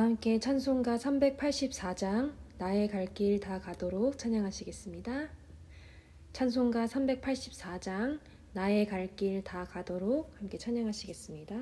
함께 찬송가 384장 나의 갈 길 다 가도록 찬양하시겠습니다. 찬송가 384장 나의 갈 길 다 가도록 함께 찬양하시겠습니다.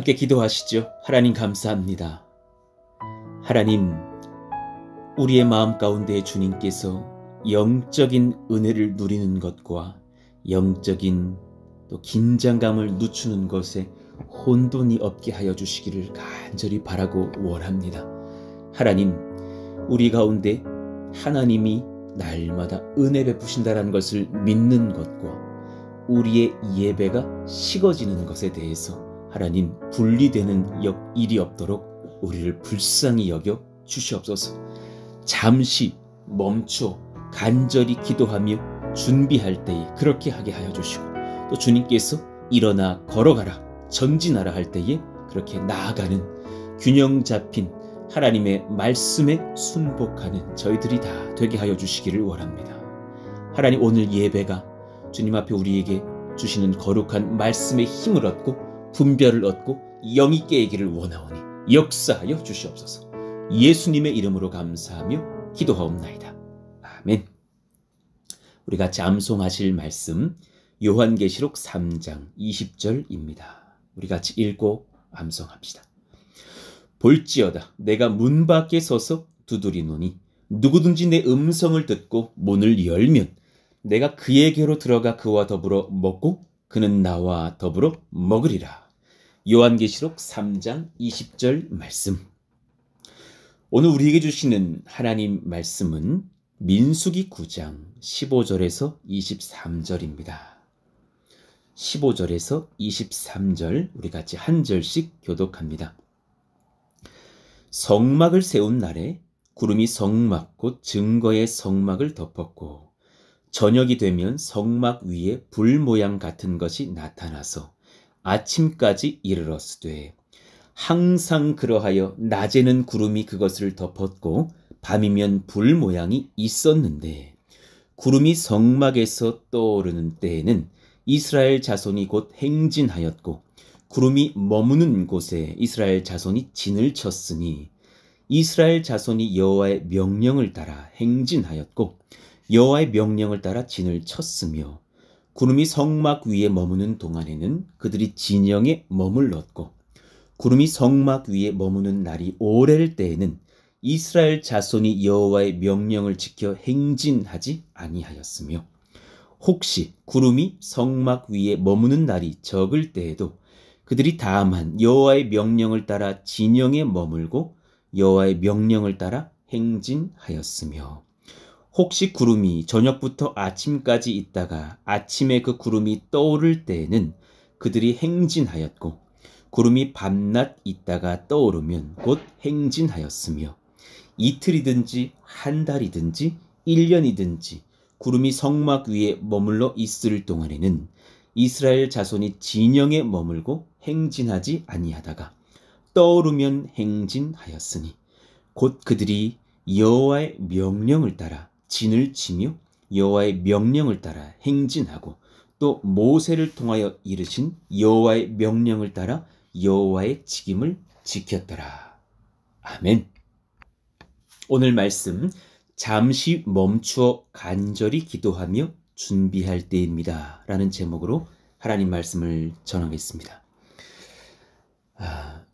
함께 기도하시죠. 하나님 감사합니다. 하나님, 우리의 마음 가운데 주님께서 영적인 은혜를 누리는 것과 영적인 또 긴장감을 늦추는 것에 혼돈이 없게 하여 주시기를 간절히 바라고 원합니다. 하나님, 우리 가운데 하나님이 날마다 은혜 베푸신다는 것을 믿는 것과 우리의 예배가 식어지는 것에 대해서 하나님 분리되는 일이 없도록 우리를 불쌍히 여겨 주시옵소서. 잠시 멈춰 간절히 기도하며 준비할 때에 그렇게 하게 하여 주시고, 또 주님께서 일어나 걸어가라 전진하라 할 때에 그렇게 나아가는 균형 잡힌 하나님의 말씀에 순복하는 저희들이 다 되게 하여 주시기를 원합니다. 하나님, 오늘 예배가 주님 앞에 우리에게 주시는 거룩한 말씀의 힘을 얻고 분별을 얻고 영이 있게 되기를 원하오니 역사하여 주시옵소서. 예수님의 이름으로 감사하며 기도하옵나이다. 아멘. 우리 같이 암송하실 말씀 요한계시록 3장 20절입니다. 우리 같이 읽고 암송합시다. 볼지어다 내가 문 밖에 서서 두드리노니 누구든지 내 음성을 듣고 문을 열면 내가 그에게로 들어가 그와 더불어 먹고 그는 나와 더불어 먹으리라. 요한계시록 3장 20절 말씀. 오늘 우리에게 주시는 하나님 말씀은 민수기 9장 15절에서 23절입니다. 15절에서 23절 우리 같이 한 절씩 교독합니다. 성막을 세운 날에 구름이 성막 곧 증거의 성막을 덮었고 저녁이 되면 성막 위에 불 모양 같은 것이 나타나서 아침까지 이르렀으되 항상 그러하여 낮에는 구름이 그것을 덮었고 밤이면 불 모양이 있었는데 구름이 성막에서 떠오르는 때에는 이스라엘 자손이 곧 행진하였고 구름이 머무는 곳에 이스라엘 자손이 진을 쳤으니 이스라엘 자손이 여호와의 명령을 따라 행진하였고 여호와의 명령을 따라 진을 쳤으며 구름이 성막 위에 머무는 동안에는 그들이 진영에 머물렀고 구름이 성막 위에 머무는 날이 오래일 때에는 이스라엘 자손이 여호와의 명령을 지켜 행진하지 아니하였으며 혹시 구름이 성막 위에 머무는 날이 적을 때에도 그들이 다만 여호와의 명령을 따라 진영에 머물고 여호와의 명령을 따라 행진하였으며 혹시 구름이 저녁부터 아침까지 있다가 아침에 그 구름이 떠오를 때에는 그들이 행진하였고 구름이 밤낮 있다가 떠오르면 곧 행진하였으며 이틀이든지 한 달이든지 1년이든지 구름이 성막 위에 머물러 있을 동안에는 이스라엘 자손이 진영에 머물고 행진하지 아니하다가 떠오르면 행진하였으니 곧 그들이 여호와의 명령을 따라 진을 치며 여호와의 명령을 따라 행진하고 또 모세를 통하여 이르신 여호와의 명령을 따라 여호와의 직임을 지켰더라. 아멘. 오늘 말씀 잠시 멈추어 간절히 기도하며 준비할 때입니다 라는 제목으로 하나님 말씀을 전하겠습니다.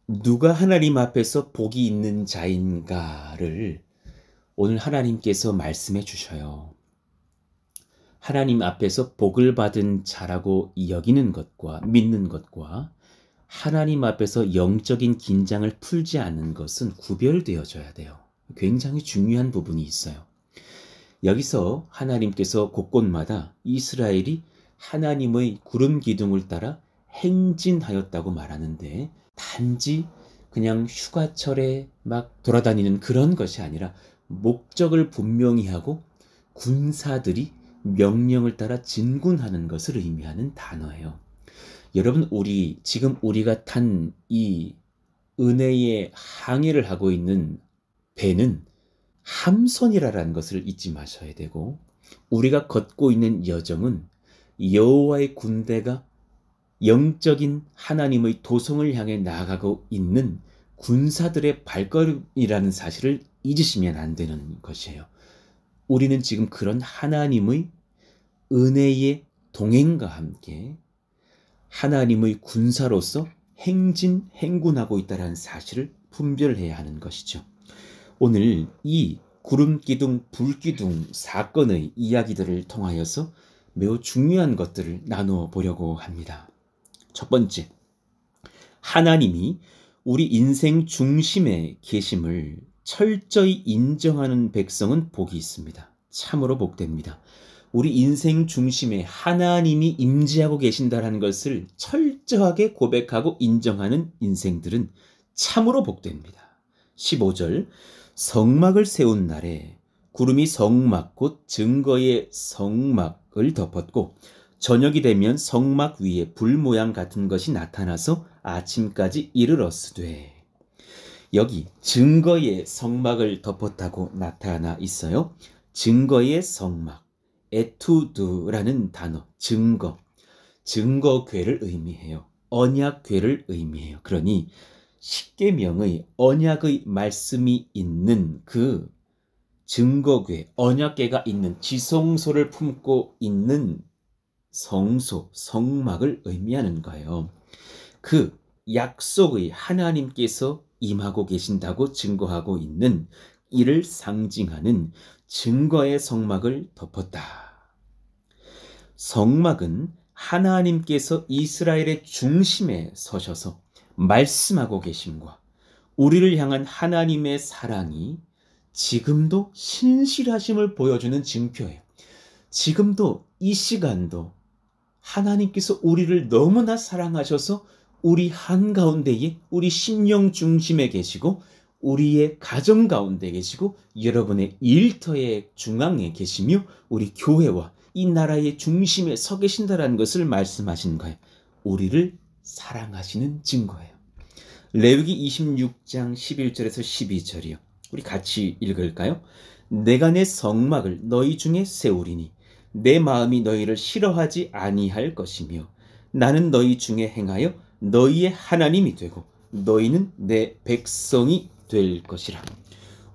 누가 하나님 앞에서 복이 있는 자인가를 오늘 하나님께서 말씀해 주셔요. 하나님 앞에서 복을 받은 자라고 여기는 것과 믿는 것과 하나님 앞에서 영적인 긴장을 풀지 않는 것은 구별되어져야 돼요. 굉장히 중요한 부분이 있어요. 여기서 하나님께서 곳곳마다 이스라엘이 하나님의 구름 기둥을 따라 행진하였다고 말하는데 단지 그냥 휴가철에 막 돌아다니는 그런 것이 아니라 목적을 분명히 하고 군사들이 명령을 따라 진군하는 것을 의미하는 단어예요. 여러분, 지금 우리가 탄 이 은혜의 항해를 하고 있는 배는 함선이라는 것을 잊지 마셔야 되고 우리가 걷고 있는 여정은 여호와의 군대가 영적인 하나님의 도성을 향해 나아가고 있는 군사들의 발걸음이라는 사실을 잊으시면 안 되는 것이에요. 우리는 지금 그런 하나님의 은혜의 동행과 함께 하나님의 군사로서 행군하고 있다는 사실을 분별해야 하는 것이죠. 오늘 이 구름기둥, 불기둥 사건의 이야기들을 통하여서 매우 중요한 것들을 나누어 보려고 합니다. 첫 번째, 하나님이 우리 인생 중심에 계심을 철저히 인정하는 백성은 복이 있습니다. 참으로 복됩니다. 우리 인생 중심에 하나님이 임재하고 계신다는 것을 철저하게 고백하고 인정하는 인생들은 참으로 복됩니다. 15절, 성막을 세운 날에 구름이 성막 곧 증거의 성막을 덮었고 저녁이 되면 성막 위에 불 모양 같은 것이 나타나서 아침까지 이르렀으되. 여기 증거의 성막을 덮었다고 나타나 있어요. 증거의 성막, 에투드라는 단어, 증거궤를 의미해요. 언약궤를 의미해요. 그러니 십계명의 언약의 말씀이 있는 그 증거궤, 언약궤가 있는 지성소를 품고 있는 성소, 성막을 의미하는 거예요. 그 약속의 하나님께서 임하고 계신다고 증거하고 있는 이를 상징하는 증거의 성막을 덮었다. 성막은 하나님께서 이스라엘의 중심에 서셔서 말씀하고 계심과 우리를 향한 하나님의 사랑이 지금도 신실하심을 보여주는 증표예요. 지금도 이 시간도 하나님께서 우리를 너무나 사랑하셔서 우리 한가운데에 우리 심령 중심에 계시고 우리의 가정 가운데 계시고 여러분의 일터의 중앙에 계시며 우리 교회와 이 나라의 중심에 서 계신다는 것을 말씀하신 거예요. 우리를 사랑하시는 증거예요. 레위기 26장 11절에서 12절이요. 우리 같이 읽을까요? 내가 내 성막을 너희 중에 세우리니 내 마음이 너희를 싫어하지 아니할 것이며 나는 너희 중에 행하여 너희의 하나님이 되고 너희는 내 백성이 될 것이라.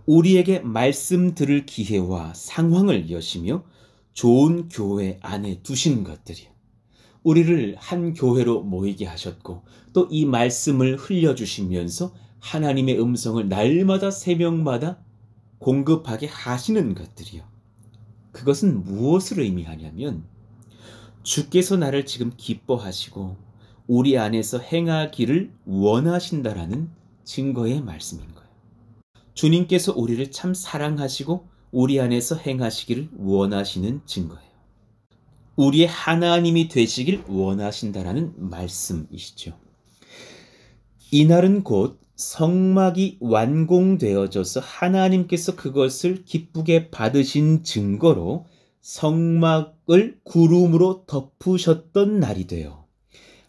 우리에게 말씀 들을 기회와 상황을 여시며 좋은 교회 안에 두신 것들이요. 우리를 한 교회로 모이게 하셨고 또 이 말씀을 흘려주시면서 하나님의 음성을 날마다 새벽마다 공급하게 하시는 것들이요. 그것은 무엇을 의미하냐면 주께서 나를 지금 기뻐하시고 우리 안에서 행하기를 원하신다라는 증거의 말씀인 거예요. 주님께서 우리를 참 사랑하시고 우리 안에서 행하시기를 원하시는 증거예요. 우리의 하나님이 되시길 원하신다라는 말씀이시죠. 이날은 곧 성막이 완공되어져서 하나님께서 그것을 기쁘게 받으신 증거로 성막을 구름으로 덮으셨던 날이 돼요.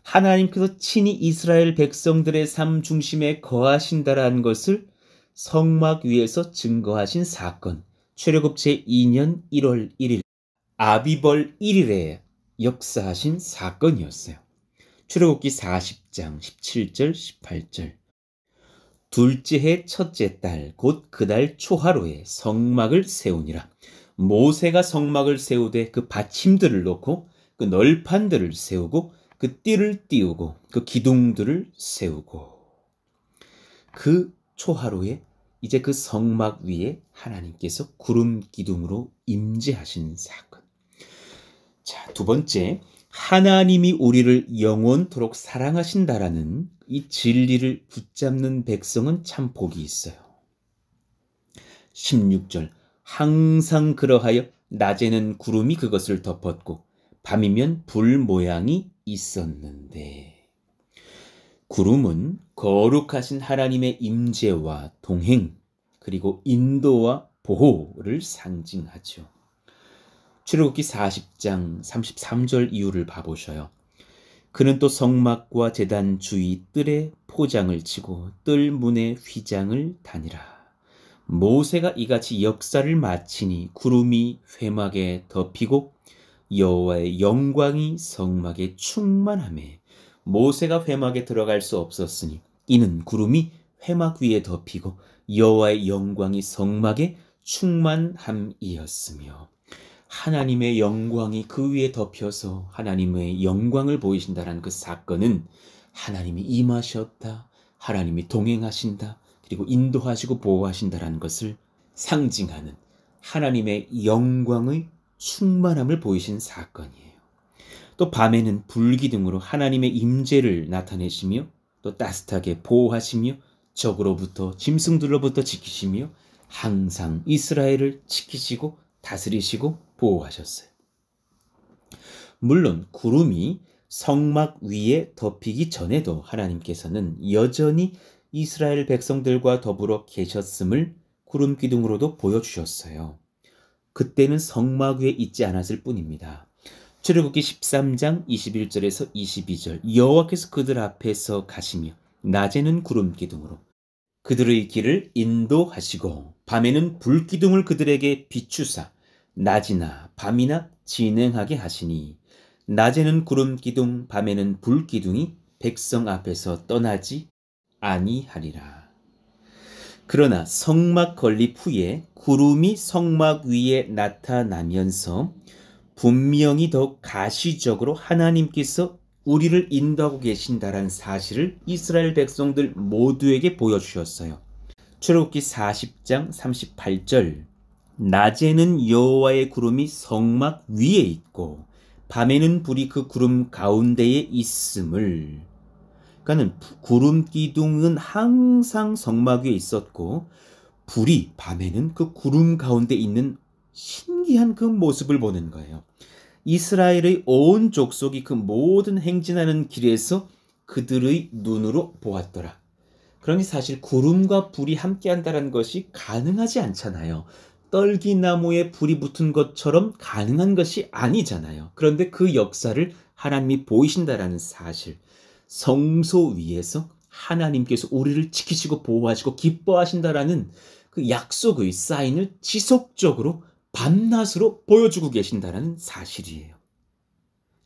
하나님께서 친히 이스라엘 백성들의 삶 중심에 거하신다라는 것을 성막 위에서 증거하신 사건, 출애굽 제2년 1월 1일 아비벌 1일에 역사하신 사건이었어요. 출애굽기 40장 17절 18절 둘째 해 첫째 달 곧 그달 초하루에 성막을 세우니라. 모세가 성막을 세우되 그 받침들을 놓고 그 널판들을 세우고 그 띠를 띄우고 그 기둥들을 세우고 그 초하루에 이제 그 성막 위에 하나님께서 구름 기둥으로 임재하신 사건. 자, 두 번째, 하나님이 우리를 영원토록 사랑하신다라는 이 진리를 붙잡는 백성은 참 복이 있어요. 16절 항상 그러하여 낮에는 구름이 그것을 덮었고 밤이면 불 모양이 있었는데 구름은 거룩하신 하나님의 임재와 동행 그리고 인도와 보호를 상징하죠. 출애굽기 40장 33절 이유를 봐보셔요. 그는 또 성막과 제단 주위 뜰에 포장을 치고 뜰 문에 휘장을 다니라. 모세가 이같이 역사를 마치니 구름이 회막에 덮이고 여호와의 영광이 성막에 충만하매 모세가 회막에 들어갈 수 없었으니 이는 구름이 회막 위에 덮이고 여호와의 영광이 성막에 충만함이었으며 하나님의 영광이 그 위에 덮여서 하나님의 영광을 보이신다는 그 사건은 하나님이 임하셨다, 하나님이 동행하신다, 그리고 인도하시고 보호하신다는 것을 상징하는 하나님의 영광의 충만함을 보이신 사건이에요. 또 밤에는 불기둥으로 하나님의 임재를 나타내시며 또 따뜻하게 보호하시며 적으로부터 짐승들로부터 지키시며 항상 이스라엘을 지키시고 다스리시고 보호하셨어요. 물론 구름이 성막 위에 덮이기 전에도 하나님께서는 여전히 이스라엘 백성들과 더불어 계셨음을 구름 기둥으로도 보여주셨어요. 그때는 성막 위에 있지 않았을 뿐입니다. 출애굽기 13장 21절에서 22절 여호와께서 그들 앞에서 가시며 낮에는 구름 기둥으로 그들의 길을 인도하시고 밤에는 불기둥을 그들에게 비추사 낮이나 밤이나 진행하게 하시니 낮에는 구름 기둥 밤에는 불기둥이 백성 앞에서 떠나지 아니하리라. 그러나 성막 건립 후에 구름이 성막 위에 나타나면서 분명히 더 가시적으로 하나님께서 우리를 인도하고 계신다라는 사실을 이스라엘 백성들 모두에게 보여주셨어요. 출애굽기 40장 38절 낮에는 여호와의 구름이 성막 위에 있고 밤에는 불이 그 구름 가운데에 있음을. 그러니까는 구름 기둥은 항상 성막 위에 있었고 불이 밤에는 그 구름 가운데 있는 신기한 그 모습을 보는 거예요. 이스라엘의 온 족속이 그 모든 행진하는 길에서 그들의 눈으로 보았더라. 그러니 사실 구름과 불이 함께한다는 것이 가능하지 않잖아요. 떨기나무에 불이 붙은 것처럼 가능한 것이 아니잖아요. 그런데 그 역사를 하나님이 보이신다라는 사실, 성소 위에서 하나님께서 우리를 지키시고 보호하시고 기뻐하신다라는 그 약속의 사인을 지속적으로 밤낮으로 보여주고 계신다는 사실이에요.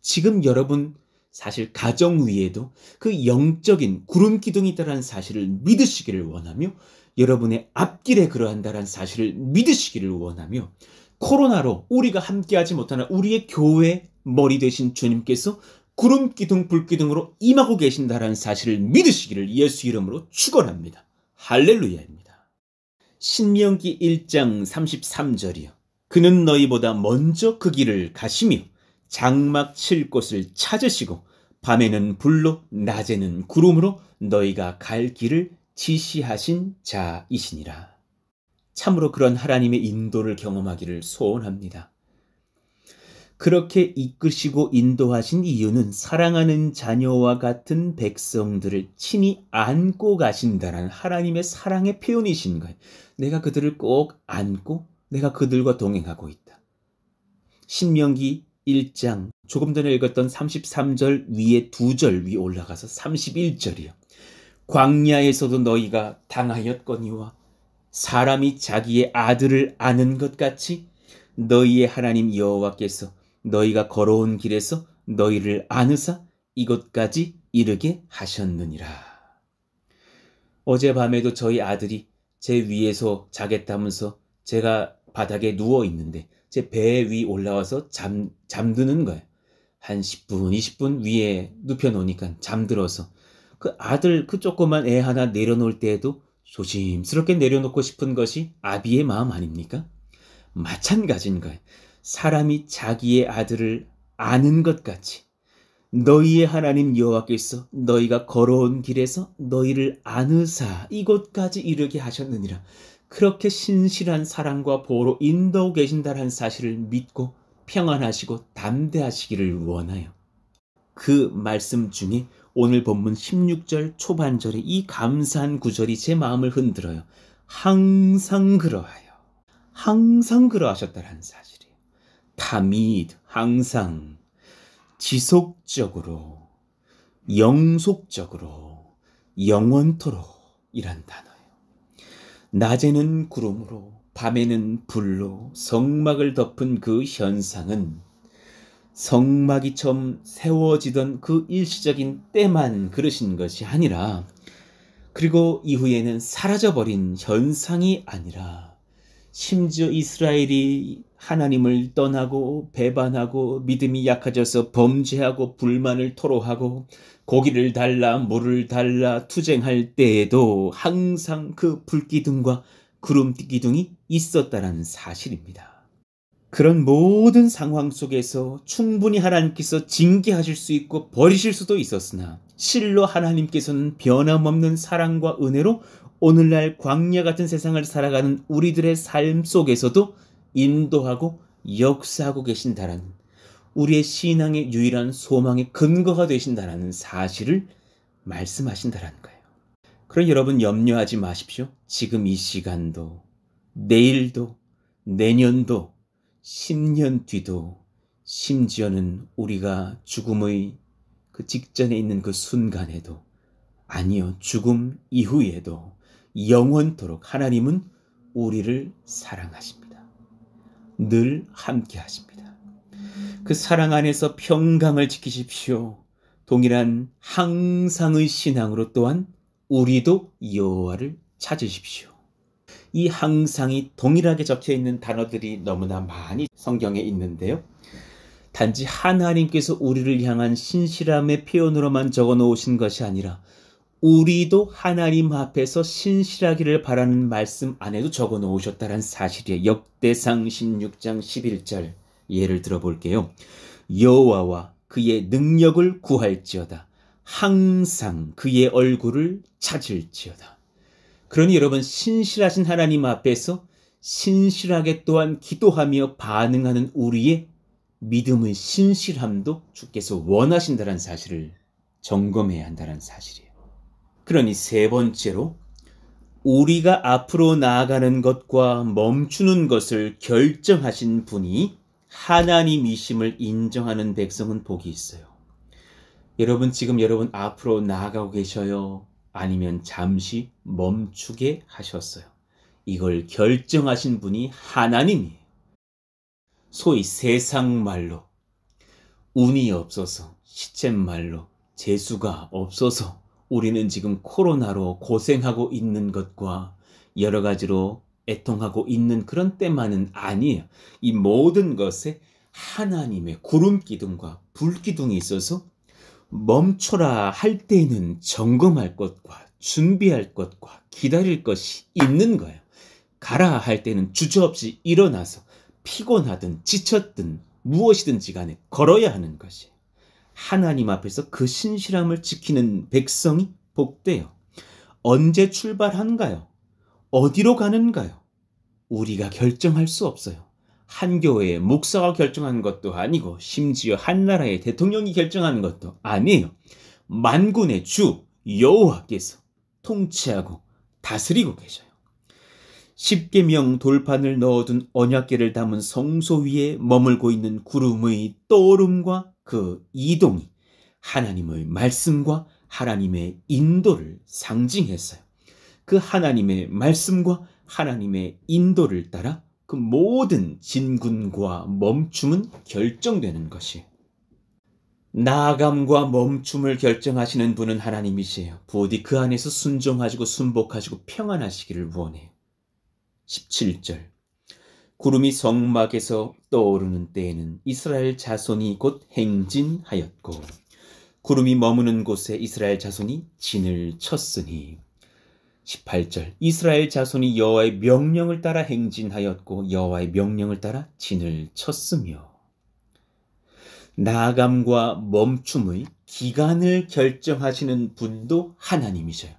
지금 여러분 사실 가정 위에도 그 영적인 구름 기둥이 있다는 사실을 믿으시기를 원하며, 여러분의 앞길에 그러한다는 사실을 믿으시기를 원하며, 코로나로 우리가 함께하지 못하는 우리의 교회 머리 되신 주님께서 구름 기둥 불 기둥으로 임하고 계신다는 사실을 믿으시기를 예수 이름으로 축원합니다. 할렐루야입니다. 신명기 1장 33절이요. 그는 너희보다 먼저 그 길을 가시며 장막 칠 곳을 찾으시고 밤에는 불로 낮에는 구름으로 너희가 갈 길을 지시하신 자이시니라. 참으로 그런 하나님의 인도를 경험하기를 소원합니다. 그렇게 이끄시고 인도하신 이유는 사랑하는 자녀와 같은 백성들을 친히 안고 가신다는 하나님의 사랑의 표현이신 거예요. 내가 그들을 꼭 안고 내가 그들과 동행하고 있다. 신명기 1장 조금 전에 읽었던 33절 위에 2절 위 올라가서 31절이요. 광야에서도 너희가 당하였거니와 사람이 자기의 아들을 아는 것 같이 너희의 하나님 여호와께서 너희가 걸어온 길에서 너희를 안으사 이곳까지 이르게 하셨느니라. 어젯밤에도 저희 아들이 제 위에서 자겠다면서 제가 바닥에 누워 있는데 제 배 위 올라와서 잠드는 거예요. 한 10분, 20분 위에 눕혀놓으니까 잠들어서 그 아들 그 조그만 애 하나 내려놓을 때에도 조심스럽게 내려놓고 싶은 것이 아비의 마음 아닙니까? 마찬가지인 거예요. 사람이 자기의 아들을 아는 것 같이 너희의 하나님 여호와께서 너희가 걸어온 길에서 너희를 안으사 이곳까지 이르게 하셨느니라. 그렇게 신실한 사랑과 보호로 인도하고 계신다는 사실을 믿고 평안하시고 담대하시기를 원하여 그 말씀 중에 오늘 본문 16절 초반절의 이 감사한 구절이 제 마음을 흔들어요. 항상 그러하여. 항상 그러하셨다는 사실이에요. 타미드, 항상, 지속적으로, 영속적으로, 영원토록 이란 단어예요. 낮에는 구름으로, 밤에는 불로 성막을 덮은 그 현상은 성막이 처음 세워지던 그 일시적인 때만 그러신 것이 아니라, 그리고 이후에는 사라져버린 현상이 아니라 심지어 이스라엘이 하나님을 떠나고 배반하고 믿음이 약해져서 범죄하고 불만을 토로하고 고기를 달라 물을 달라 투쟁할 때에도 항상 그 불기둥과 구름기둥이 있었다는 사실입니다. 그런 모든 상황 속에서 충분히 하나님께서 징계하실 수 있고 버리실 수도 있었으나 실로 하나님께서는 변함없는 사랑과 은혜로 오늘날 광야 같은 세상을 살아가는 우리들의 삶 속에서도 인도하고 역사하고 계신다라는, 우리의 신앙의 유일한 소망의 근거가 되신다라는 사실을 말씀하신다라는 거예요. 그럼 여러분 염려하지 마십시오. 지금 이 시간도, 내일도, 내년도, 10년 뒤도, 심지어는 우리가 죽음의 그 직전에 있는 그 순간에도, 아니요, 죽음 이후에도 영원토록 하나님은 우리를 사랑하십니다. 늘 함께 하십니다. 그 사랑 안에서 평강을 지키십시오. 동일한 항상의 신앙으로 또한 우리도 여호와를 찾으십시오. 이 항상이 동일하게 적혀있는 단어들이 너무나 많이 성경에 있는데요. 단지 하나님께서 우리를 향한 신실함의 표현으로만 적어 놓으신 것이 아니라 우리도 하나님 앞에서 신실하기를 바라는 말씀 안에도 적어 놓으셨다는 사실이에요. 역대상 16장 11절 예를 들어볼게요. 여호와와 그의 능력을 구할지어다. 항상 그의 얼굴을 찾을지어다. 그러니 여러분, 신실하신 하나님 앞에서 신실하게 또한 기도하며 반응하는 우리의 믿음의 신실함도 주께서 원하신다는 사실을 점검해야 한다는 사실이에요. 그러니 세 번째로, 우리가 앞으로 나아가는 것과 멈추는 것을 결정하신 분이 하나님이심을 인정하는 백성은 복이 있어요. 여러분, 지금 여러분 앞으로 나아가고 계셔요? 아니면 잠시 멈추게 하셨어요? 이걸 결정하신 분이 하나님이에요. 소위 세상 말로 운이 없어서, 시쳇말로 재수가 없어서 우리는 지금 코로나로 고생하고 있는 것과 여러 가지로 애통하고 있는 그런 때만은 아니에요. 이 모든 것에 하나님의 구름 기둥과 불 기둥이 있어서 멈춰라 할 때에는 점검할 것과 준비할 것과 기다릴 것이 있는 거예요. 가라 할 때는 주저없이 일어나서 피곤하든 지쳤든 무엇이든지 간에 걸어야 하는 것이에요. 하나님 앞에서 그 신실함을 지키는 백성이 복돼요. 언제 출발한가요? 어디로 가는가요? 우리가 결정할 수 없어요. 한 교회의 목사가 결정하는 것도 아니고 심지어 한 나라의 대통령이 결정하는 것도 아니에요. 만군의 주 여호와께서 통치하고 다스리고 계셔요. 십계명 돌판을 넣어둔 언약궤를 담은 성소 위에 머물고 있는 구름의 떠오름과 그 이동이 하나님의 말씀과 하나님의 인도를 상징했어요. 그 하나님의 말씀과 하나님의 인도를 따라 그 모든 진군과 멈춤은 결정되는 것이에요. 나아감과 멈춤을 결정하시는 분은 하나님이시에요. 부디 그 안에서 순종하시고 순복하시고 평안하시기를 원해요. 17절 구름이 성막에서 떠오르는 때에는 이스라엘 자손이 곧 행진하였고 구름이 머무는 곳에 이스라엘 자손이 진을 쳤으니 18절 이스라엘 자손이 여호와의 명령을 따라 행진하였고 여호와의 명령을 따라 진을 쳤으며 나아감과 멈춤의 기간을 결정하시는 분도 하나님이셔요.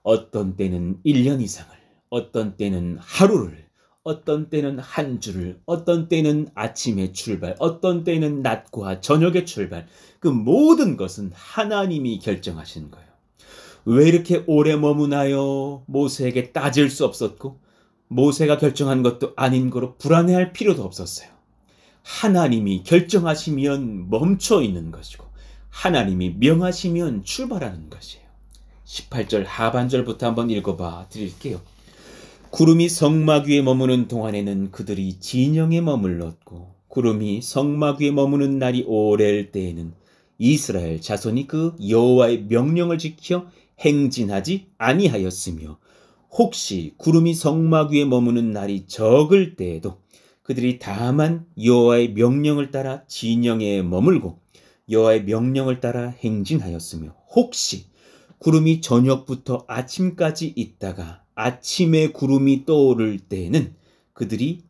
어떤 때는 1년 이상을, 어떤 때는 하루를, 어떤 때는 한 주를, 어떤 때는 아침에 출발, 어떤 때는 낮과 저녁의 출발, 그 모든 것은 하나님이 결정하시는 거예요. 왜 이렇게 오래 머무나요? 모세에게 따질 수 없었고 모세가 결정한 것도 아닌 거로 불안해할 필요도 없었어요. 하나님이 결정하시면 멈춰 있는 것이고 하나님이 명하시면 출발하는 것이에요. 18절 하반절부터 한번 읽어봐 드릴게요. 구름이 성막 위에 머무는 동안에는 그들이 진영에 머물렀고 구름이 성막 위에 머무는 날이 오래일 때에는 이스라엘 자손이 그 여호와의 명령을 지켜 행진하지 아니하였으며 혹시 구름이 성막 위에 머무는 날이 적을 때에도 그들이 다만 여호와의 명령을 따라 진영에 머물고 여호와의 명령을 따라 행진하였으며 혹시 구름이 저녁부터 아침까지 있다가 아침에 구름이 떠오를 때에는 그들이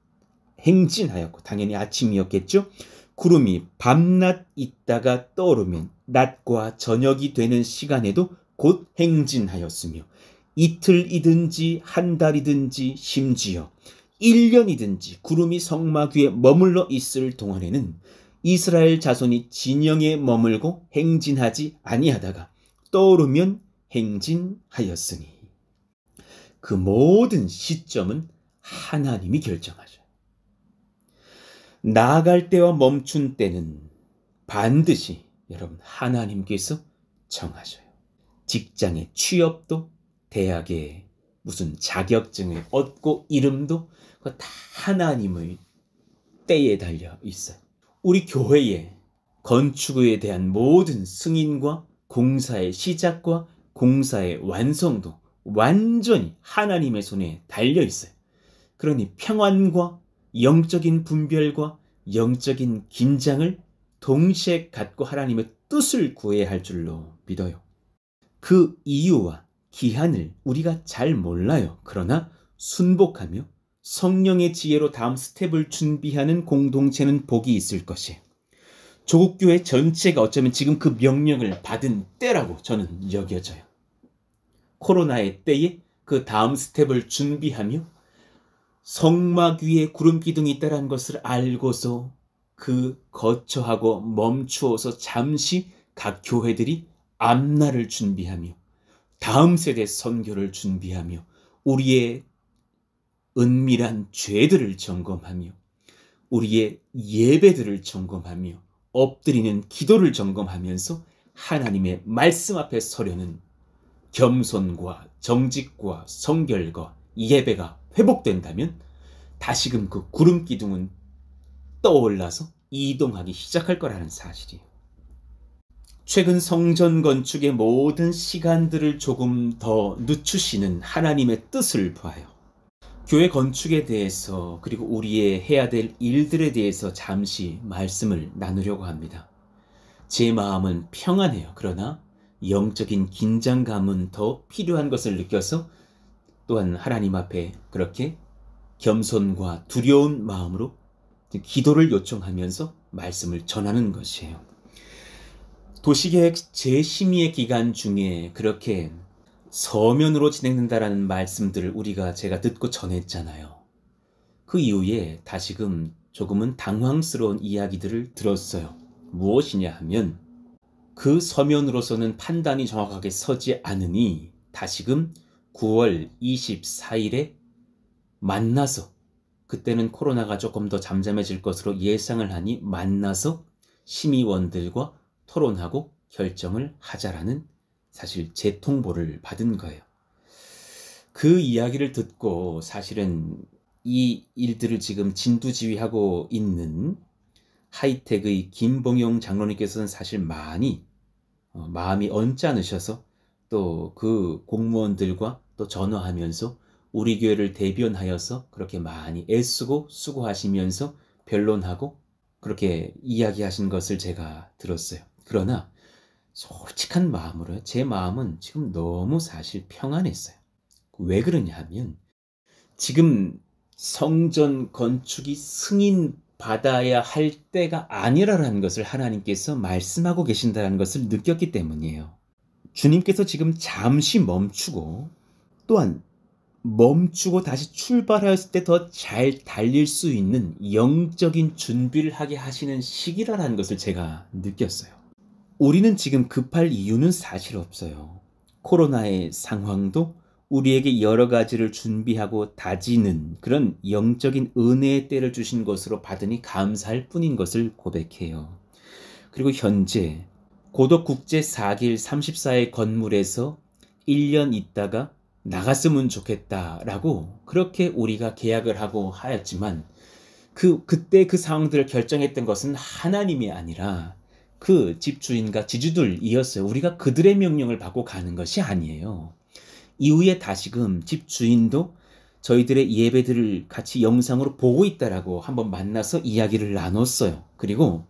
행진하였고 당연히 아침이었겠죠. 구름이 밤낮 있다가 떠오르면 낮과 저녁이 되는 시간에도 곧 행진하였으며 이틀이든지 한 달이든지 심지어 1년이든지 구름이 성막 위에 머물러 있을 동안에는 이스라엘 자손이 진영에 머물고 행진하지 아니하다가 떠오르면 행진하였으니 그 모든 시점은 하나님이 결정하셔요. 나아갈 때와 멈춘 때는 반드시 여러분 하나님께서 정하셔요. 직장의 취업도 대학의 무슨 자격증을 얻고 이름도 그거 다 하나님의 때에 달려 있어요. 우리 교회의 건축에 대한 모든 승인과 공사의 시작과 공사의 완성도 완전히 하나님의 손에 달려 있어요. 그러니 평안과 영적인 분별과 영적인 긴장을 동시에 갖고 하나님의 뜻을 구해야 할 줄로 믿어요. 그 이유와 기한을 우리가 잘 몰라요. 그러나 순복하며 성령의 지혜로 다음 스텝을 준비하는 공동체는 복이 있을 것이에요. 조국교회 전체가 어쩌면 지금 그 명령을 받은 때라고 저는 여겨져요. 코로나의 때에 그 다음 스텝을 준비하며 성막 위에 구름 기둥이 있다는 것을 알고서 그 거처하고 멈추어서 잠시 각 교회들이 앞날을 준비하며 다음 세대 선교를 준비하며 우리의 은밀한 죄들을 점검하며 우리의 예배들을 점검하며 엎드리는 기도를 점검하면서 하나님의 말씀 앞에 서려는 겸손과 정직과 성결과 예배가 회복된다면 다시금 그 구름 기둥은 떠올라서 이동하기 시작할 거라는 사실이에요. 최근 성전 건축의 모든 시간들을 조금 더 늦추시는 하나님의 뜻을 봐요. 교회 건축에 대해서 그리고 우리의 해야 될 일들에 대해서 잠시 말씀을 나누려고 합니다. 제 마음은 평안해요. 그러나 영적인 긴장감은 더 필요한 것을 느껴서 또한 하나님 앞에 그렇게 겸손과 두려운 마음으로 기도를 요청하면서 말씀을 전하는 것이에요. 도시계획 재심의의 기간 중에 그렇게 서면으로 진행된다라는 말씀들을 제가 듣고 전했잖아요. 그 이후에 다시금 조금은 당황스러운 이야기들을 들었어요. 무엇이냐 하면 그 서면으로서는 판단이 정확하게 서지 않으니 다시금 9월 24일에 만나서, 그때는 코로나가 조금 더 잠잠해질 것으로 예상을 하니 만나서 심의원들과 토론하고 결정을 하자라는 사실 재통보를 받은 거예요. 그 이야기를 듣고 사실은 이 일들을 지금 진두지휘하고 있는 하이텍의 김봉용 장로님께서는 사실 많이 마음이 언짢으셔서 또 그 공무원들과 또 전화하면서 우리 교회를 대변하여서 그렇게 많이 애쓰고 수고하시면서 변론하고 그렇게 이야기하신 것을 제가 들었어요. 그러나 솔직한 마음으로 제 마음은 지금 너무 사실 평안했어요. 왜 그러냐 하면 지금 성전 건축이 승인 받아야 할 때가 아니라는 것을 하나님께서 말씀하고 계신다는 것을 느꼈기 때문이에요. 주님께서 지금 잠시 멈추고 또한 멈추고 다시 출발했을 때 더 잘 달릴 수 있는 영적인 준비를 하게 하시는 시기라는 것을 제가 느꼈어요. 우리는 지금 급할 이유는 사실 없어요. 코로나의 상황도 우리에게 여러 가지를 준비하고 다지는 그런 영적인 은혜의 때를 주신 것으로 받으니 감사할 뿐인 것을 고백해요. 그리고 현재 고덕국제 4길 34의 건물에서 1년 있다가 나갔으면 좋겠다라고 그렇게 우리가 계약을 하고 하였지만 그때 그 상황들을 결정했던 것은 하나님이 아니라 그 집주인과 지주들이었어요. 우리가 그들의 명령을 받고 가는 것이 아니에요. 이후에 다시금 집주인도 저희들의 예배들을 같이 영상으로 보고 있다라고 한번 만나서 이야기를 나눴어요. 그리고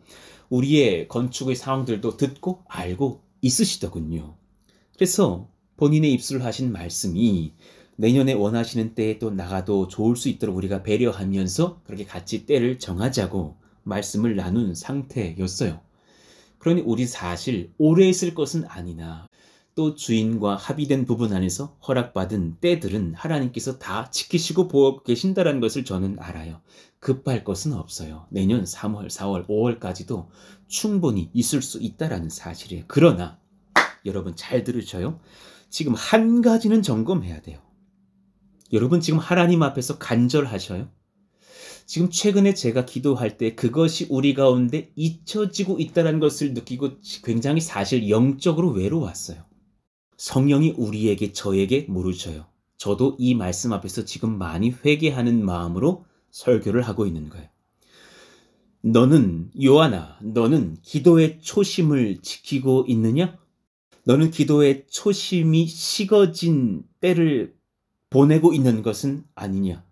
우리의 건축의 상황들도 듣고 알고 있으시더군요. 그래서 본인의 입술을 하신 말씀이 내년에 원하시는 때에 또 나가도 좋을 수 있도록 우리가 배려하면서 그렇게 같이 때를 정하자고 말씀을 나눈 상태였어요. 그러니 우리 사실 오래 있을 것은 아니나 또 주인과 합의된 부분 안에서 허락받은 때들은 하나님께서 다 지키시고 보고 계신다는 것을 저는 알아요. 급할 것은 없어요. 내년 3월, 4월, 5월까지도 충분히 있을 수 있다는 사실이에요. 그러나 여러분 잘 들으셔요. 지금 한 가지는 점검해야 돼요. 여러분 지금 하나님 앞에서 간절하셔요? 지금 최근에 제가 기도할 때 그것이 우리 가운데 잊혀지고 있다는 것을 느끼고 굉장히 사실 영적으로 외로웠어요. 성령이 우리에게 저에게 물으셔요. 저도 이 말씀 앞에서 지금 많이 회개하는 마음으로 설교를 하고 있는 거예요. 너는 요한아, 너는 기도의 초심을 지키고 있느냐? 너는 기도의 초심이 식어진 때를 보내고 있는 것은 아니냐?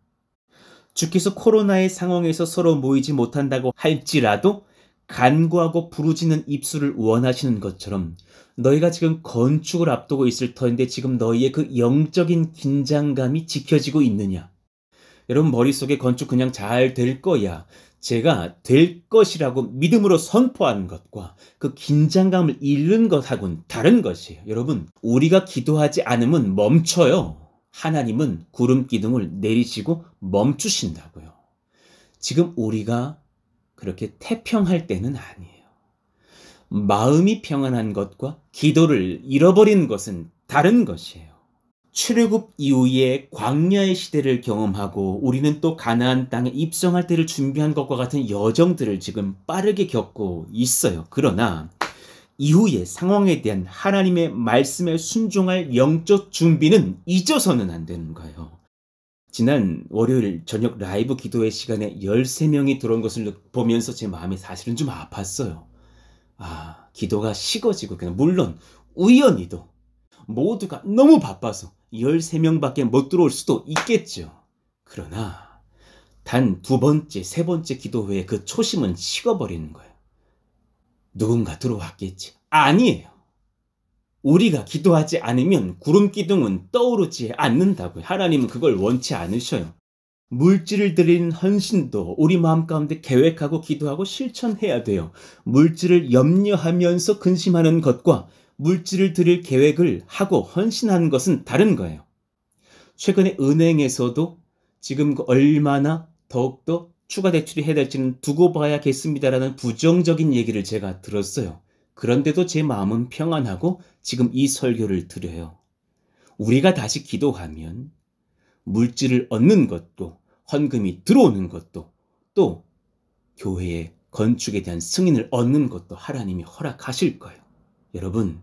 주께서 코로나의 상황에서 서로 모이지 못한다고 할지라도 간구하고 부르짖는 입술을 원하시는 것처럼 너희가 지금 건축을 앞두고 있을 터인데 지금 너희의 그 영적인 긴장감이 지켜지고 있느냐? 여러분 머릿속에 건축 그냥 잘 될 거야. 제가 될 것이라고 믿음으로 선포하는 것과 그 긴장감을 잃는 것하고는 다른 것이에요. 여러분 우리가 기도하지 않으면 멈춰요. 하나님은 구름 기둥을 내리시고 멈추신다고요. 지금 우리가 그렇게 태평할 때는 아니에요. 마음이 평안한 것과 기도를 잃어버리는 것은 다른 것이에요. 출애굽 이후에 광야의 시대를 경험하고 우리는 또 가나안 땅에 입성할 때를 준비한 것과 같은 여정들을 지금 빠르게 겪고 있어요. 그러나 이후의 상황에 대한 하나님의 말씀에 순종할 영적 준비는 잊어서는 안 되는 거예요. 지난 월요일 저녁 라이브 기도회 시간에 13명이 들어온 것을 보면서 제 마음이 사실은 좀 아팠어요. 기도가 식어지고 그냥 물론 우연히도 모두가 너무 바빠서 13명밖에 못 들어올 수도 있겠죠. 그러나 단 2번째, 3번째 기도회에 그 초심은 식어버리는 거예요. 누군가 들어왔겠지. 아니에요. 우리가 기도하지 않으면 구름 기둥은 떠오르지 않는다고요. 하나님은 그걸 원치 않으셔요. 물질을 드리는 헌신도 우리 마음 가운데 계획하고 기도하고 실천해야 돼요. 물질을 염려하면서 근심하는 것과 물질을 드릴 계획을 하고 헌신하는 것은 다른 거예요. 최근에 은행에서도 지금 얼마나 더욱더 추가 대출이 해야 될지는 두고 봐야겠습니다라는 부정적인 얘기를 제가 들었어요. 그런데도 제 마음은 평안하고 지금 이 설교를 드려요. 우리가 다시 기도하면 물질을 얻는 것도 헌금이 들어오는 것도 또 교회의 건축에 대한 승인을 얻는 것도 하나님이 허락하실 거예요. 여러분,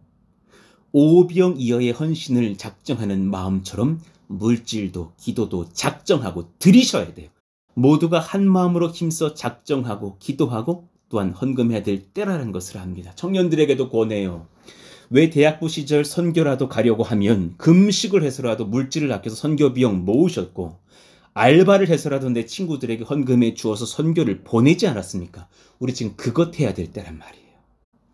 오병이어의 헌신을 작정하는 마음처럼 물질도 기도도 작정하고 드리셔야 돼요. 모두가 한 마음으로 힘써 작정하고 기도하고 또한 헌금해야 될 때라는 것을 압니다. 청년들에게도 권해요. 왜 대학부 시절 선교라도 가려고 하면 금식을 해서라도 물질을 아껴서 선교 비용 모으셨고 알바를 해서라도 내 친구들에게 헌금해 주어서 선교를 보내지 않았습니까? 우리 지금 그것 해야 될 때란 말이에요.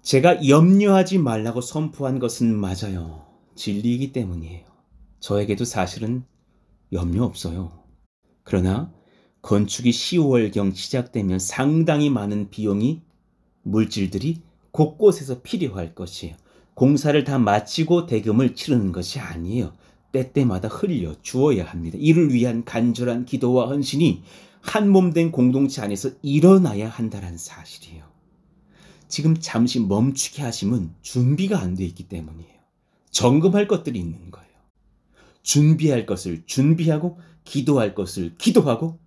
제가 염려하지 말라고 선포한 것은 맞아요. 진리이기 때문이에요. 저에게도 사실은 염려 없어요. 그러나 건축이 10월경 시작되면 상당히 많은 비용이 물질들이 곳곳에서 필요할 것이에요. 공사를 다 마치고 대금을 치르는 것이 아니에요. 때때마다 흘려 주어야 합니다. 이를 위한 간절한 기도와 헌신이 한 몸 된 공동체 안에서 일어나야 한다는 사실이에요. 지금 잠시 멈추게 하시면 준비가 안 돼 있기 때문이에요. 점검할 것들이 있는 거예요. 준비할 것을 준비하고 기도할 것을 기도하고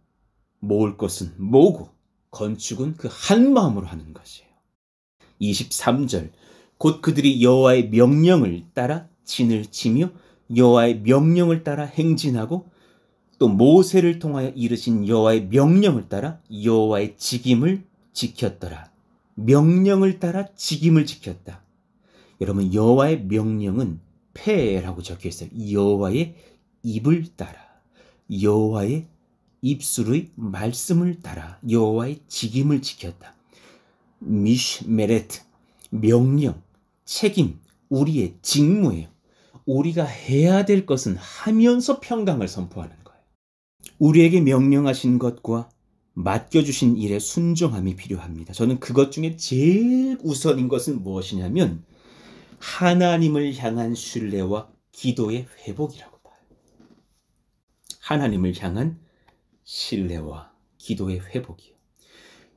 모을 것은 모으고 건축은 그 한 마음으로 하는 것이에요. 23절 곧 그들이 여호와의 명령을 따라 진을 치며 여호와의 명령을 따라 행진하고 또 모세를 통하여 이르신 여호와의 명령을 따라 여호와의 직임을 지켰더라. 명령을 따라 직임을 지켰다. 여러분, 여호와의 명령은 폐라고 적혀 있어요. 여호와의 입을 따라, 여호와의 입술의 말씀을 따라 여호와의 직임을 지켰다. 미시메레트, 명령, 책임, 우리의 직무예요. 우리가 해야 될 것은 하면서 평강을 선포하는 거예요. 우리에게 명령하신 것과 맡겨주신 일에 순종함이 필요합니다. 저는 그것 중에 제일 우선인 것은 무엇이냐면 하나님을 향한 신뢰와 기도의 회복이라고 봐요. 하나님을 향한 신뢰와 기도의 회복이요.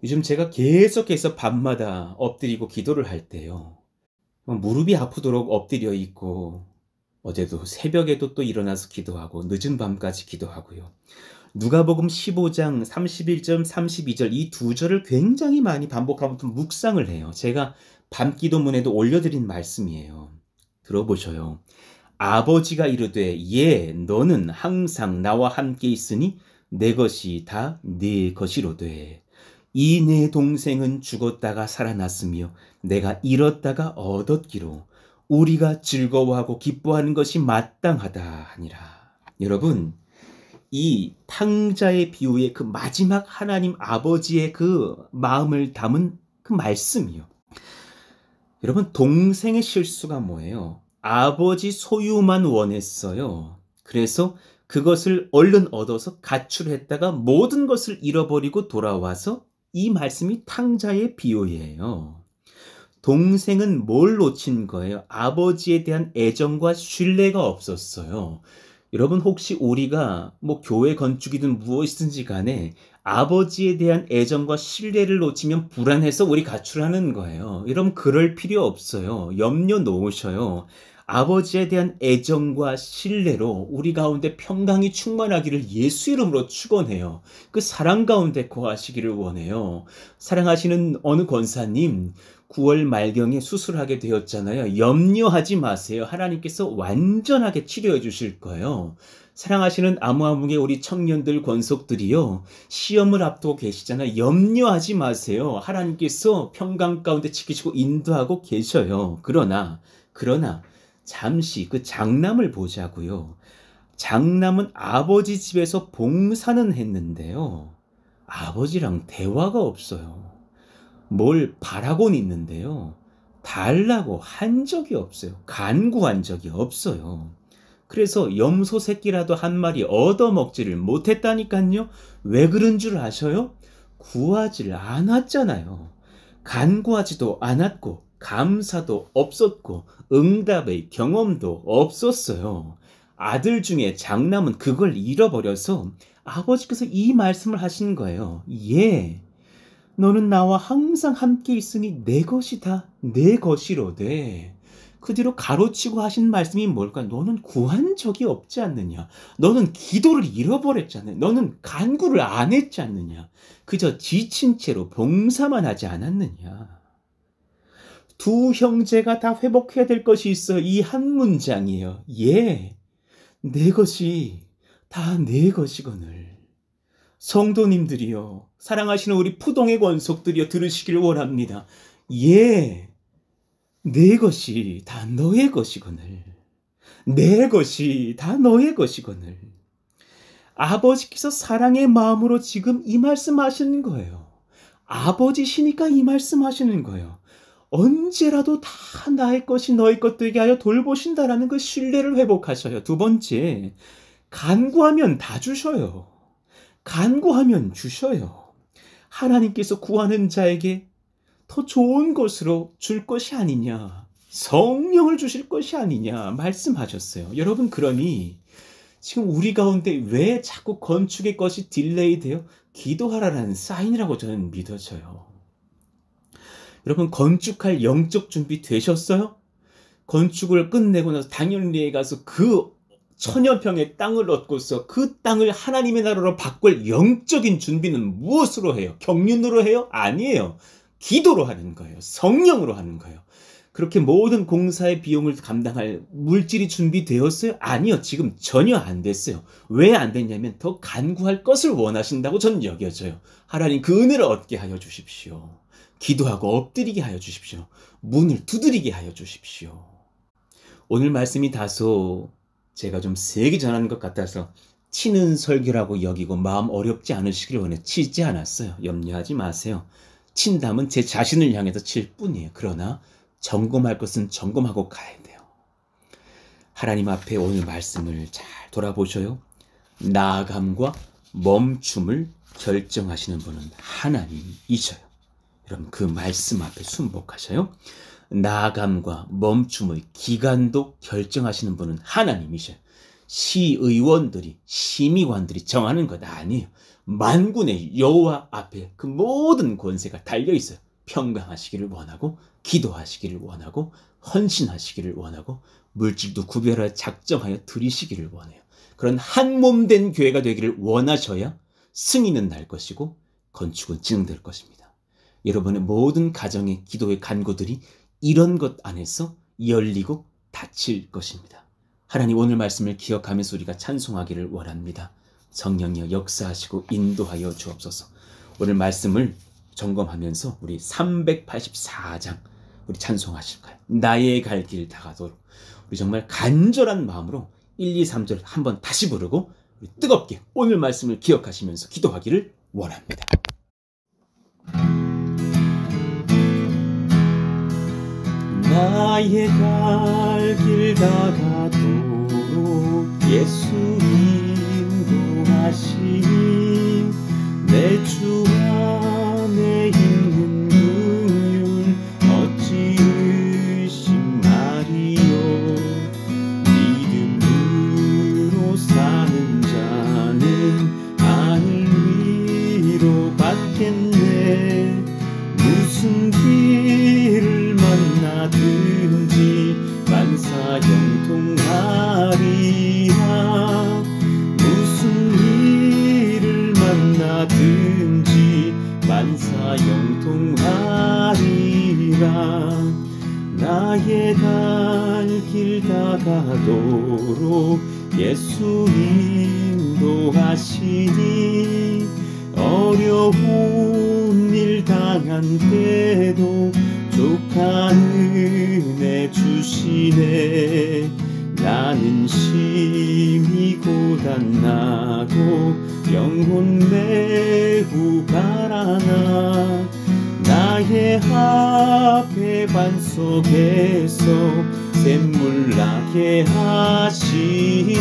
요즘 제가 계속해서 밤마다 엎드리고 기도를 할 때요. 무릎이 아프도록 엎드려 있고 어제도 새벽에도 또 일어나서 기도하고 늦은 밤까지 기도하고요. 누가복음 15장 31절 32절 이 2절을 굉장히 많이 반복하면서 묵상을 해요. 제가 밤기도문에도 올려드린 말씀이에요. 들어보셔요. 아버지가 이르되 예 너는 항상 나와 함께 있으니 내 것이 다 네 것이로되 이 내 동생은 죽었다가 살아났으며 내가 잃었다가 얻었기로 우리가 즐거워하고 기뻐하는 것이 마땅하다 하니라. 여러분, 이 탕자의 비유의 그 마지막 하나님 아버지의 그 마음을 담은 그 말씀이요. 여러분, 동생의 실수가 뭐예요? 아버지 소유만 원했어요. 그래서 그것을 얼른 얻어서 가출했다가 모든 것을 잃어버리고 돌아와서 이 말씀이 탕자의 비유예요. 동생은 뭘 놓친 거예요? 아버지에 대한 애정과 신뢰가 없었어요. 여러분, 혹시 우리가 교회 건축이든 무엇이든지 간에 아버지에 대한 애정과 신뢰를 놓치면 불안해서 우리 가출하는 거예요. 여러분, 그럴 필요 없어요. 염려 놓으셔요. 아버지에 대한 애정과 신뢰로 우리 가운데 평강이 충만하기를 예수 이름으로 축원해요. 그 사랑 가운데 거하시기를 원해요. 사랑하시는 어느 권사님, 9월 말경에 수술하게 되었잖아요. 염려하지 마세요. 하나님께서 완전하게 치료해 주실 거예요. 사랑하시는 아무아무개 우리 청년들 권속들이요, 시험을 앞두고 계시잖아요. 염려하지 마세요. 하나님께서 평강 가운데 지키시고 인도하고 계셔요. 그러나 잠시 그 장남을 보자고요. 장남은 아버지 집에서 봉사는 했는데요, 아버지랑 대화가 없어요. 뭘 바라곤 있는데요, 달라고 한 적이 없어요. 간구한 적이 없어요. 그래서 염소 새끼라도 한 마리 얻어먹지를 못했다니까요. 왜 그런 줄 아셔요? 구하지를 않았잖아요. 간구하지도 않았고 감사도 없었고 응답의 경험도 없었어요. 아들 중에 장남은 그걸 잃어버려서 아버지께서 이 말씀을 하신 거예요. 예, 너는 나와 항상 함께 있으니 내 것이다, 내 것이로되. 그 뒤로 가로치고 하신 말씀이 뭘까? 너는 구한 적이 없지 않느냐? 너는 기도를 잃어버렸지 않느냐? 너는 간구를 안 했지 않느냐? 그저 지친 채로 봉사만 하지 않았느냐? 두 형제가 다 회복해야 될 것이 있어. 이 한 문장이에요. 예, 내 것이 다 내 것이거늘. 성도님들이요, 사랑하시는 우리 푸동의 권속들이요, 들으시길 원합니다. 예, 내 것이 다 너의 것이거늘. 내 것이 다 너의 것이거늘. 아버지께서 사랑의 마음으로 지금 이 말씀하시는 거예요. 아버지시니까 이 말씀하시는 거예요. 언제라도 다 나의 것이 너의 것 되게 하여 돌보신다라는 그 신뢰를 회복하셔요. 두 번째, 간구하면 다 주셔요. 간구하면 주셔요. 하나님께서 구하는 자에게 더 좋은 것으로 줄 것이 아니냐, 성령을 주실 것이 아니냐 말씀하셨어요. 여러분, 그러니 지금 우리 가운데 왜 자꾸 건축의 것이 딜레이 돼요? 기도하라는 사인이라고 저는 믿어져요. 여러분, 건축할 영적 준비 되셨어요? 건축을 끝내고 나서 당연리에 가서 그 천여 평의 땅을 얻고서 그 땅을 하나님의 나라로 바꿀 영적인 준비는 무엇으로 해요? 경륜으로 해요? 아니에요. 기도로 하는 거예요. 성령으로 하는 거예요. 그렇게 모든 공사의 비용을 감당할 물질이 준비되었어요? 아니요. 지금 전혀 안 됐어요. 왜 안 됐냐면 더 간구할 것을 원하신다고 저는 여겨져요. 하나님, 그 은혜를 얻게 하여 주십시오. 기도하고 엎드리게 하여 주십시오. 문을 두드리게 하여 주십시오. 오늘 말씀이 다소 제가 좀 세게 전하는 것 같아서 치는 설교라고 여기고 마음 어렵지 않으시길 원해. 치지 않았어요. 염려하지 마세요. 친다면 제 자신을 향해서 칠 뿐이에요. 그러나 점검할 것은 점검하고 가야 돼요. 하나님 앞에 오늘 말씀을 잘 돌아보셔요. 나아감과 멈춤을 결정하시는 분은 하나님이셔요. 여러분, 그 말씀 앞에 순복하셔요. 나아감과 멈춤의 기간도 결정하시는 분은 하나님이셔요. 시의원들이, 심의관들이 정하는 것 아니에요. 만군의 여호와 앞에 그 모든 권세가 달려있어요. 평강하시기를 원하고, 기도하시기를 원하고, 헌신하시기를 원하고, 물질도 구별하여 작정하여 드리시기를 원해요. 그런 한 몸 된 교회가 되기를 원하셔야 승인은 날 것이고 건축은 진행될 것입니다. 여러분의 모든 가정의 기도의 간구들이 이런 것 안에서 열리고 닫힐 것입니다. 하나님, 오늘 말씀을 기억하면서 우리가 찬송하기를 원합니다. 성령이여 역사하시고 인도하여 주옵소서. 오늘 말씀을 점검하면서 우리 384장 우리 찬송하실까요? 나의 갈 길 다 가도록. 우리 정말 간절한 마음으로 1, 2, 3절 한번 다시 부르고 우리 뜨겁게 오늘 말씀을 기억하시면서 기도하기를 원합니다. 나의 갈 길 다 가도록 예수 인도하시니 내 주 안에 있는 긍휼 어찌 의심하리요. 믿음으로 사는 자는 하늘 위로 받겠네. 무슨 길을 만나든지 만사 가도록 예수 인도하시니 어려운 일 당한 때도 족한 은혜 주시네. 나는 심히 고단나고 영혼 매우 가라나 나의 앞에 반석에서 샘물 나게 하시네.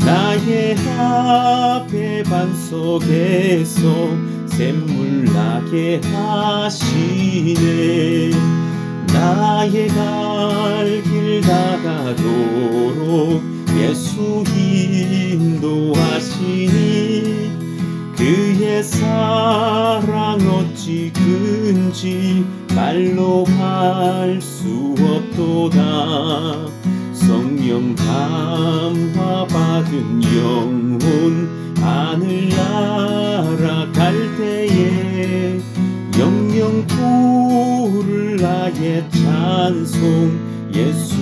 나의 앞에 반석에서 샘물 나게 하시네. 나의 갈 길 다 가도록 예수 인도하시니 그의 사랑 어찌 큰지 말로 할 수 없도다. 성령 감화 받은 영혼 하늘 날아갈 때에 영영 부를 나의 찬송 예수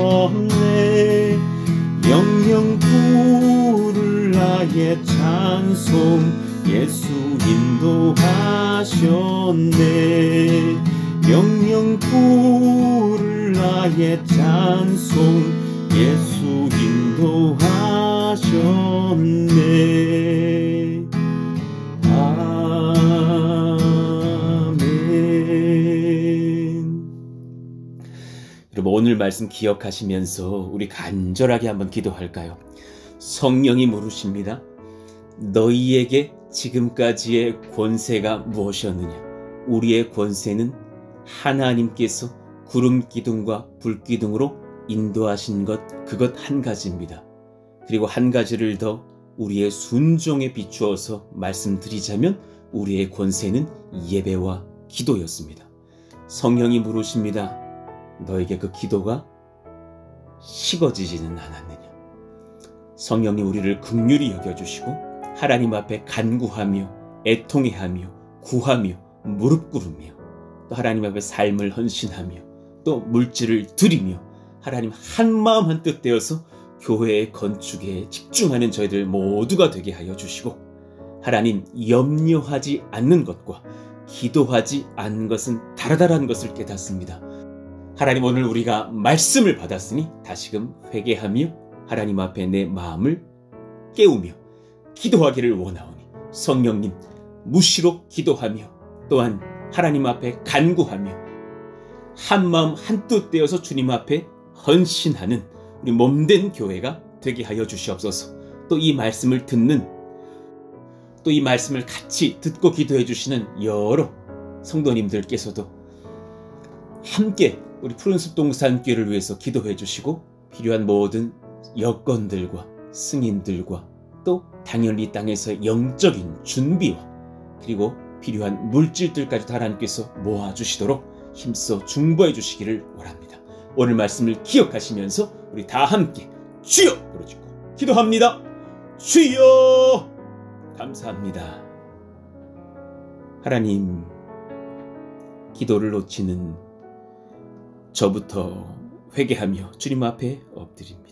인도하셨네. 영영 부를 나의 찬송 예수 인도하셨네. 영영 부를 나의 찬송 예수 인도하셨네. 여러분, 오늘 말씀 기억하시면서 우리 간절하게 한번 기도할까요? 성령이 물으십니다. 너희에게 지금까지의 권세가 무엇이었느냐? 우리의 권세는 하나님께서 구름 기둥과 불 기둥으로 인도하신 것, 그것 한 가지입니다. 그리고 한 가지를 더 우리의 순종에 비추어서 말씀드리자면 우리의 권세는 예배와 기도였습니다. 성령이 물으십니다. 너에게 그 기도가 식어지지는 않았느냐? 성령님 우리를 긍휼히 여겨주시고 하나님 앞에 간구하며 애통해하며 구하며 무릎 꿇으며 또 하나님 앞에 삶을 헌신하며 또 물질을 드리며 하나님 한마음 한뜻 되어서 교회의 건축에 집중하는 저희들 모두가 되게 하여 주시고 하나님 염려하지 않는 것과 기도하지 않는 것은 다르다는 것을 깨닫습니다. 하나님 오늘 우리가 말씀을 받았으니 다시금 회개하며 하나님 앞에 내 마음을 깨우며 기도하기를 원하오니 성령님 무시로 기도하며 또한 하나님 앞에 간구하며 한마음 한뜻 되어서 주님 앞에 헌신하는 우리 몸된 교회가 되게 하여 주시옵소서. 또 이 말씀을 듣는 또 이 말씀을 같이 듣고 기도해 주시는 여러 성도님들께서도 함께 우리 푸른숲 동산교회를 위해서 기도해 주시고 필요한 모든 여건들과 승인들과 또 당연히 이 땅에서 영적인 준비와 그리고 필요한 물질들까지 다 하나님께서 모아주시도록 힘써 중보해 주시기를 원합니다. 오늘 말씀을 기억하시면서 우리 다 함께 주여 부르짖고 기도합니다. 주여 감사합니다. 하나님 기도를 놓치는 저부터 회개하며 주님 앞에 엎드립니다.